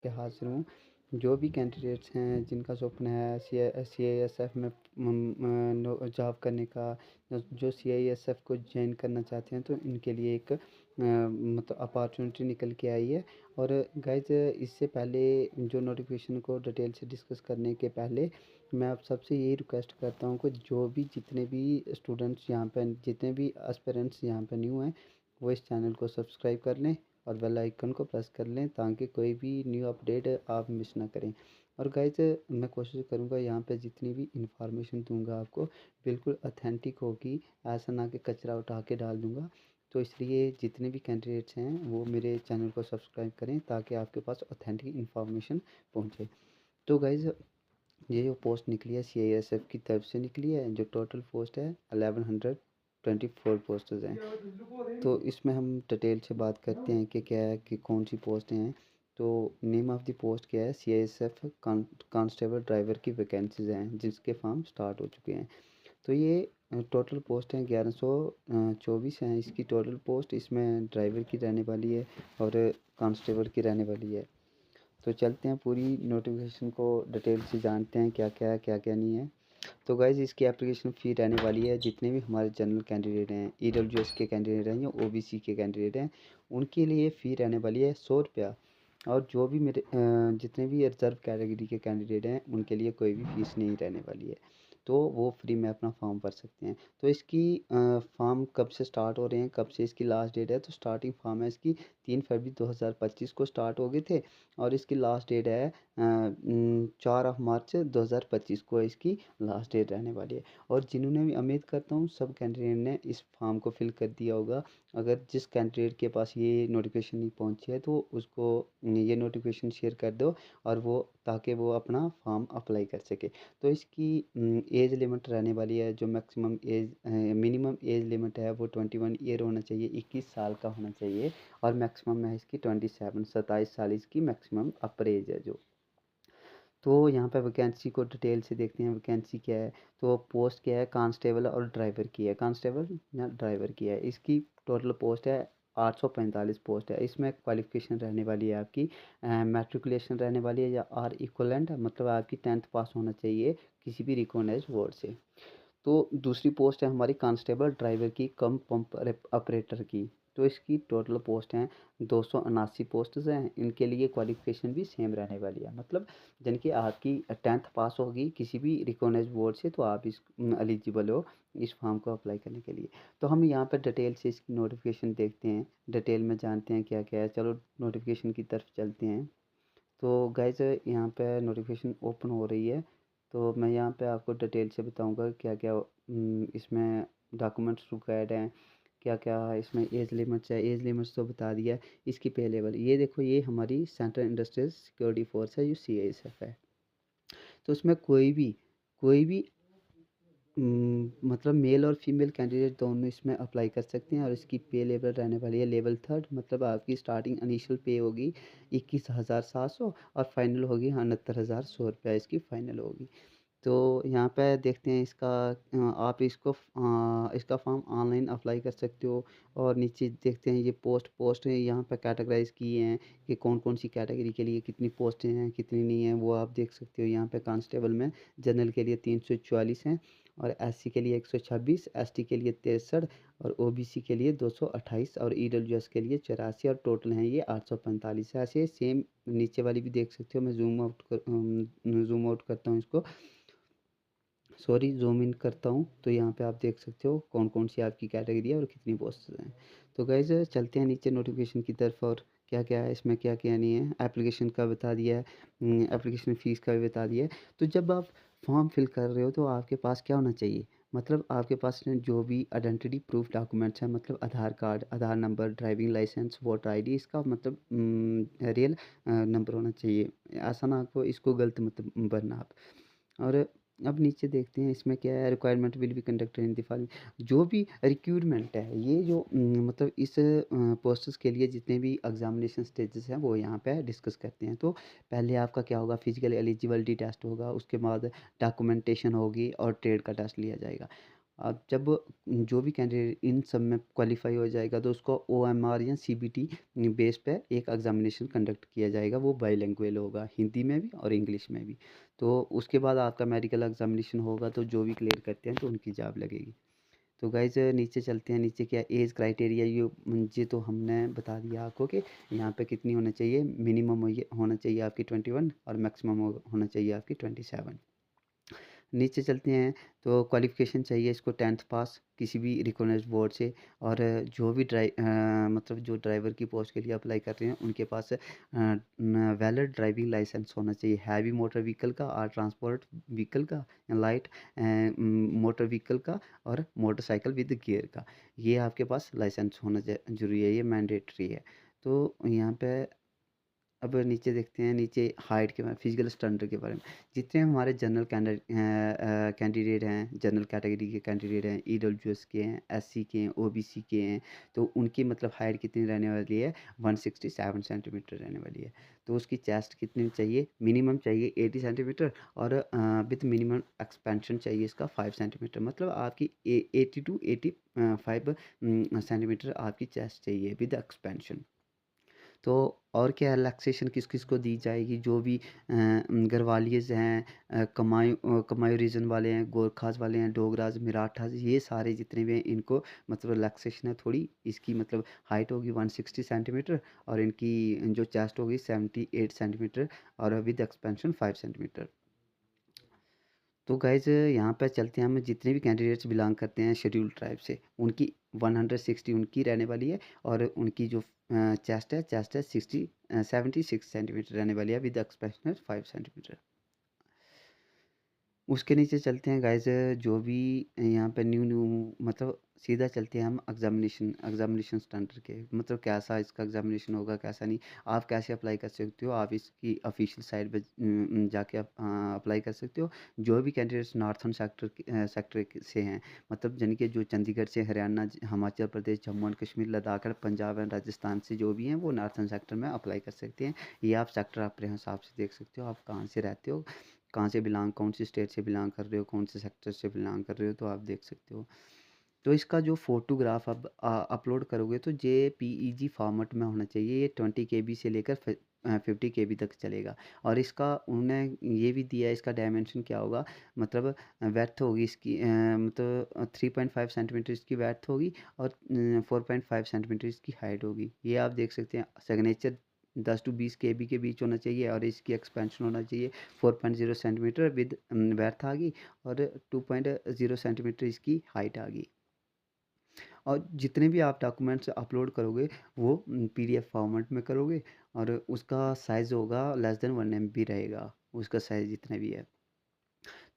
के हाजिर हूँ। जो भी कैंडिडेट्स हैं जिनका सपना है सीआईएसएफ में जॉब करने का, जो सीआईएसएफ को ज्वाइन करना चाहते हैं, तो इनके लिए एक मतलब अपॉर्चुनिटी निकल के आई है। और गाइज इससे पहले जो नोटिफिकेशन को डिटेल से डिस्कस करने के पहले मैं आप सबसे यही रिक्वेस्ट करता हूँ कि जो भी जितने भी स्टूडेंट्स यहाँ पर, जितने भी एस्पिरेंट्स यहाँ पर न्यू हैं, वो इस चैनल को सब्सक्राइब कर लें और बेल आइकन को प्रेस कर लें ताकि कोई भी न्यू अपडेट आप मिस ना करें। और गाइज मैं कोशिश करूँगा यहाँ पे जितनी भी इंफॉर्मेशन दूंगा आपको बिल्कुल ऑथेंटिक होगी, ऐसा ना कि कचरा उठा के डाल दूंगा। तो इसलिए जितने भी कैंडिडेट्स हैं वो मेरे चैनल को सब्सक्राइब करें ताकि आपके पास ऑथेंटिक इन्फॉर्मेशन पहुँचे। तो गाइज ये जो पोस्ट निकली है सीआईएसएफ की तरफ से निकली है, जो टोटल पोस्ट है 1124 पोस्टेज हैं। तो इसमें हम डिटेल से बात करते हैं कि क्या है कि कौन सी पोस्टें हैं। तो नेम ऑफ़ द पोस्ट क्या है, सीआईएसएफ कांस्टेबल ड्राइवर की वैकेंसीज हैं जिसके फॉर्म स्टार्ट हो चुके हैं। तो ये टोटल पोस्ट हैं 1124 हैं इसकी टोटल पोस्ट। इसमें ड्राइवर की रहने वाली है और कांस्टेबल की रहने वाली है। तो चलते हैं पूरी नोटिफिकेशन को डिटेल से जानते हैं क्या क्या है क्या क्या नहीं है। तो गाइज़ इसकी एप्लीकेशन फ़ी रहने वाली है, जितने भी हमारे जनरल कैंडिडेट हैं, ईडब्ल्यूएस के कैंडिडेट हैं या ओबीसी के कैंडिडेट हैं, उनके लिए फ़ी रहने वाली है 100 रुपया। और जो भी मेरे जितने भी रिजर्व कैटेगरी के कैंडिडेट हैं उनके लिए कोई भी फ़ीस नहीं रहने वाली है। तो वो फ्री में अपना फॉर्म भर सकते हैं। तो इसकी फॉर्म कब से स्टार्ट हो रहे हैं, कब से इसकी लास्ट डेट है, तो स्टार्टिंग फॉर्म है इसकी 3 फरवरी 2025 को स्टार्ट हो गए थे। और इसकी लास्ट डेट है 4 मार्च 2025 को इसकी लास्ट डेट रहने वाली है। और जिन्होंने भी, उम्मीद करता हूँ सब कैंडिडेट ने इस फॉर्म को फिल कर दिया होगा। अगर जिस कैंडिडेट के पास ये नोटिफिकेशन नहीं पहुंची है तो उसको ये नोटिफिकेशन शेयर कर दो, और वो ताकि वो अपना फॉर्म अप्लाई कर सके। तो इसकी एज लिमिट रहने वाली है, जो maximum age minimum age limit है वो 21 ईयर होना चाहिए, 21 साल का होना चाहिए। और मैक्सिमम है इसकी 27 इसकी मैक्सिमम अपर एज है जो। तो यहाँ पे वैकेंसी को डिटेल से देखते हैं, वैकेंसी क्या है। तो पोस्ट क्या है, कांस्टेबल और ड्राइवर की है, कांस्टेबल या ड्राइवर की है। इसकी टोटल पोस्ट है 845 पोस्ट है। इसमें क्वालिफिकेशन रहने वाली है आपकी मैट्रिकुलेशन रहने वाली है या आर इक्वलेंट, मतलब आपकी 10th पास होना चाहिए किसी भी रिकॉग्नाइज बोर्ड से। तो दूसरी पोस्ट है हमारी कांस्टेबल ड्राइवर की कम पंप ऑपरेटर की। तो इसकी टोटल पोस्ट हैं 279 पोस्ट्स हैं। इनके लिए क्वालिफिकेशन भी सेम रहने वाली है, मतलब जिनकी आपकी 10th पास होगी किसी भी रिकॉग्नाइज बोर्ड से, तो आप इस एलिजिबल हो इस फॉर्म को अप्लाई करने के लिए। तो हम यहाँ पर डिटेल से इसकी नोटिफिकेशन देखते हैं, डिटेल में जानते हैं क्या क्या है। चलो नोटिफिकेशन की तरफ चलते हैं। तो गाइज यहाँ पे नोटिफिकेशन ओपन हो रही है। तो मैं यहाँ पे आपको डिटेल से बताऊँगा क्या क्या इसमें डॉक्यूमेंट्स रिक्वायर्ड हैं, क्या क्या इसमें एज लिमिट्स है। एज लिमिट्स तो बता दिया है। इसकी पे लेवल ये देखो, ये हमारी सेंट्रल इंडस्ट्रियल सिक्योरिटी फोर्स है, जो सीआईएसएफ है। तो उसमें कोई भी मतलब मेल और फीमेल कैंडिडेट दोनों इसमें अप्लाई कर सकते हैं। और इसकी पे लेवल रहने वाली है लेवल 3, मतलब आपकी स्टार्टिंग इनिशियल पे होगी 21,700 और फाइनल होगी 69,100 रुपया इसकी फ़ाइनल होगी। तो यहाँ पे देखते हैं इसका आप इसका फॉर्म ऑनलाइन अप्लाई कर सकते हो। और नीचे देखते हैं ये पोस्ट है, यहाँ पे कैटेगराइज किए हैं कि कौन कौन सी कैटेगरी के लिए कितनी पोस्टें हैं कितनी नहीं हैं, वो आप देख सकते हो। यहाँ पे कांस्टेबल में जनरल के लिए 344 हैं, और एससी के लिए 126, एसटी के लिए 63, और ओबीसी के लिए 228, और ईडब्ल्यूएस के लिए 84, और टोटल हैं ये 845। ऐसे सेम नीचे वाली भी देख सकते हो। मैं जूम आउट करता हूँ इसको, सॉरी जूम इन करता हूँ। तो यहाँ पे आप देख सकते हो कौन कौन सी आपकी कैटेगरी है और कितनी पोस्ट हैं। तो गाइज चलते हैं नीचे नोटिफिकेशन की तरफ, और क्या क्या है इसमें क्या क्या नहीं है। एप्लीकेशन का बता दिया है, एप्लीकेशन फ़ीस का भी बता दिया है। तो जब आप फॉर्म फिल कर रहे हो तो आपके पास क्या होना चाहिए, मतलब आपके पास जो भी आइडेंटिटी प्रूफ डॉक्यूमेंट्स हैं, मतलब Aadhaar card, Aadhaar number, driving licence, voter ID, इसका मतलब रियल नंबर होना चाहिए। ऐसा ना आपको इसको गलत मतलब भरना आप। और अब नीचे देखते हैं इसमें क्या है, requirement will be conducted in the following. जो भी रिक्रूटमेंट है, ये जो मतलब इस पोस्ट्स के लिए जितने भी एग्जामिनेशन स्टेजेस हैं वो यहाँ पे डिस्कस करते हैं। तो पहले आपका क्या होगा, फिजिकल एलिजिबिलिटी टेस्ट होगा, उसके बाद डॉक्यूमेंटेशन होगी और ट्रेड का टेस्ट लिया जाएगा। अब जब जो भी कैंडिडेट इन सब में क्वालिफ़ाई हो जाएगा तो उसको ओएमआर या सीबीटी बेस पे एक एग्ज़ामिनेशन कंडक्ट किया जाएगा, वो बाइलिंगुअल होगा, हिंदी में भी और इंग्लिश में भी। तो उसके बाद आपका मेडिकल एग्ज़ामिनेशन होगा, तो जो भी क्लियर करते हैं तो उनकी जॉब लगेगी। तो गाइज़ नीचे चलते हैं, नीचे क्या एज क्राइटेरिया ये तो हमने बता दिया आपको कि यहाँ पे कितनी होना चाहिए, मिनिमम ये होना चाहिए आपकी 21 और मैक्सिमम होना चाहिए आपकी 27। नीचे चलते हैं तो क्वालिफ़िकेशन चाहिए इसको 10th पास किसी भी रिकॉग्नाइज्ड बोर्ड से। और जो भी मतलब जो ड्राइवर की पोस्ट के लिए अप्लाई कर रहे हैं उनके पास वैलिड ड्राइविंग लाइसेंस होना चाहिए, हैवी मोटर व्हीकल का और ट्रांसपोर्ट व्हीकल का, लाइट मोटर व्हीकल का और मोटरसाइकिल विद गियर का। ये आपके पास लाइसेंस होना ज़रूरी है, ये मैंडेटरी है। तो यहाँ पे अब नीचे देखते हैं, नीचे हाइट के बारे में, फिजिकल स्टैंडर्ड के बारे में। जितने हमारे जनरल कैंडिडेट हैं, जनरल कैटेगरी के कैंडिडेट हैं, ईडब्ल्यूएस के हैं, एससी के हैं, ओबीसी के हैं, तो उनकी मतलब हाइट कितनी रहने वाली है, 167 सेंटीमीटर रहने वाली है। तो उसकी चेस्ट कितनी चाहिए, मिनिमम चाहिए 80 सेंटीमीटर और विथ मिनिमम एक्सपेंशन चाहिए इसका 5 सेंटीमीटर, मतलब आपकी 80 टू 85 सेंटीमीटर आपकी चेस्ट चाहिए विद एक्सपेंशन। तो और क्या रिलैक्सेशन किस किस को दी जाएगी, जो भी गढ़वालियज हैं, कमायूं रीजन वाले हैं, गोरखास वाले हैं, डोगराज, मराठास, ये सारे जितने भी हैं इनको मतलब रिलैक्सेशन है थोड़ी। इसकी मतलब हाइट होगी 160 सेंटीमीटर और इनकी जो चेस्ट होगी 78 सेंटीमीटर और विद एक्सपेंशन 5 सेंटीमीटर। तो गाइज़ यहाँ पे चलते हैं, हम जितने भी कैंडिडेट्स बिलोंग करते हैं शेड्यूल ट्राइब से उनकी 160 उनकी रहने वाली है और उनकी जो चेस्ट है 76 सेंटीमीटर रहने वाली है विद एक्सपेंशन 5 सेंटीमीटर। उसके नीचे चलते हैं गाइज़, जो भी यहाँ पे न्यू न्यू मतलब सीधा चलते हैं हम एग्ज़ामिनेशन स्टैंडर्ड के, मतलब कैसा इसका एग्ज़ामिनेशन होगा कैसा नहीं। आप कैसे अप्लाई कर सकते हो, आप इसकी ऑफिशियल साइट पे जाके आप अप्लाई कर सकते हो। जो भी कैंडिडेट्स नॉर्थन सेक्टर से हैं, मतलब यानी कि जो चंडीगढ़ से, हरियाणा, हिमाचल प्रदेश, जम्मू एंड कश्मीर, लद्दाख, पंजाब एंड राजस्थान से जो भी हैं वो नॉर्थन सेक्टर में अप्लाई कर सकते हैं। ये आप सेक्टर अपने हिसाब से देख सकते हो, आप कहाँ से रहते हो, कहाँ से बिलोंग, कौन सी स्टेट से बिलोंग कर रहे हो, कौन से सेक्टर से बिलोंग कर रहे हो, तो आप देख सकते हो। तो इसका जो फ़ोटोग्राफ आप अपलोड करोगे तो जेपीईजी फॉर्मेट में होना चाहिए। ये 20 केबी से लेकर 50 केबी तक चलेगा। और इसका उन्होंने ये भी दिया है, इसका डायमेंशन क्या होगा, मतलब वेड्थ होगी इसकी मतलब 3.5 सेंटीमीटर इसकी वेड्थ होगी और 4.5 सेंटीमीटर इसकी हाइट होगी। ये आप देख सकते हैं। सिग्नेचर 10 टू 20 केबी के बीच होना चाहिए और इसकी एक्सपेंशन होना चाहिए 4.0 सेंटीमीटर विद वेड्थ आ गई और 2.0 सेंटीमीटर इसकी हाइट आ गई। और जितने भी आप डॉक्यूमेंट्स अपलोड करोगे वो पीडीएफ फॉर्मेट में करोगे और उसका साइज़ होगा लेस देन 1 MB रहेगा, उसका साइज़ जितना भी है।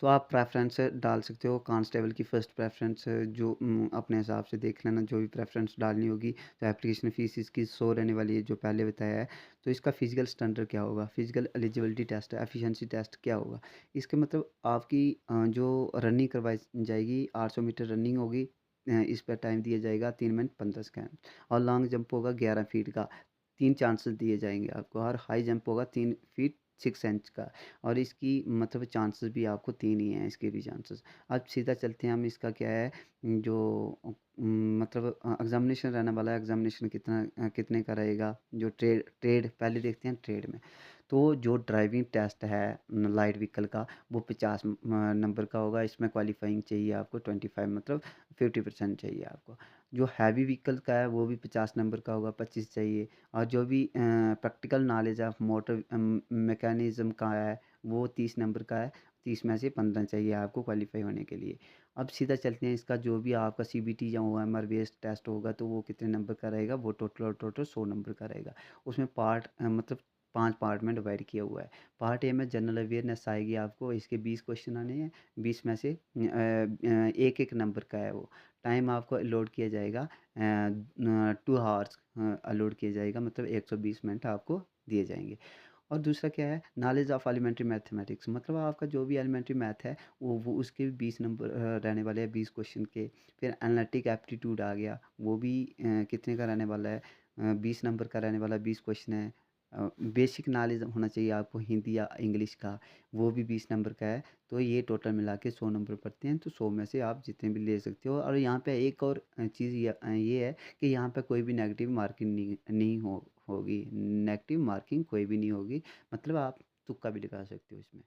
तो आप प्रेफ़रेंस डाल सकते हो, कांस्टेबल की फ़र्स्ट प्रेफ़रेंस जो अपने हिसाब से देख लेना, जो भी प्रेफ़रेंस डालनी होगी। तो एप्लीकेशन फ़ीस इसकी 100 रहने वाली है, जो पहले बताया है। तो इसका फ़िज़िकल स्टैंडर्ड क्या होगा, physical eligibility test, efficiency test क्या होगा। इसका मतलब आपकी जो रनिंग करवाई जाएगी, 800 मीटर रनिंग होगी। इस पर टाइम दिया जाएगा 3 मिनट 15 सेकंड और लॉन्ग जंप होगा 11 फीट का। 3 चांसेस दिए जाएँगे आपको, और हाई जंप होगा 3 फीट 6 इंच का। और इसकी मतलब चांसेस भी आपको 3 ही हैं, इसके भी चांसेस। अब सीधा चलते हैं हम, इसका क्या है जो मतलब एग्ज़ामिनेशन रहने वाला है, एग्ज़ामिनेशन कितने का रहेगा। जो ट्रेड ट्रेड पहले देखते हैं ट्रेड में। तो जो ड्राइविंग टेस्ट है लाइट व्हीकल का, वो 50 नंबर का होगा। इसमें क्वालिफाइंग चाहिए आपको 25, मतलब 50% चाहिए आपको। जो हैवी व्हीकल का है वो भी 50 नंबर का होगा, 25 चाहिए। और जो भी practical knowledge of motor mechanism का है वो 30 नंबर का है। 30 में से 15 चाहिए आपको क्वालिफ़ाई होने के लिए। अब सीधा चलते हैं, इसका जो भी आपका सीबीटी या ओएमआर बेस्ड टेस्ट होगा तो वो कितने नंबर का रहेगा, वो टोटल 100 नंबर का रहेगा। उसमें मतलब 5 पार्ट में डिवाइड किया हुआ है। पार्ट ए में जनरल अवेयरनेस आएगी आपको, इसके 20 क्वेश्चन आने हैं। 20 में से एक-एक नंबर का है वो। टाइम आपको अलॉट किया जाएगा 2 हावर्स अलॉट किया जाएगा, मतलब 120 मिनट आपको दिए जाएँगे। और दूसरा क्या है, नॉलेज ऑफ एलिमेंट्री मैथमेटिक्स, मतलब आपका जो भी एलिमेंट्री मैथ है वो उसके भी 20 नंबर रहने वाले हैं, 20 क्वेश्चन के। फिर एनालिटिक एप्टीट्यूड आ गया, वो भी कितने का रहने वाला है, 20 नंबर का रहने वाला है, 20 क्वेश्चन है। बेसिक नॉलेज होना चाहिए आपको हिंदी या इंग्लिश का, वो भी 20 नंबर का है। तो ये टोटल मिला के 100 नंबर पड़ते हैं, तो 100 में से आप जितने भी ले सकते हो। और यहाँ पे एक और चीज़ ये है कि यहाँ पे कोई भी नेगेटिव मार्किंग नहीं नहीं होगी। नेगेटिव मार्किंग कोई भी नहीं होगी, मतलब आप तुक्का भी लगा सकते हो इसमें।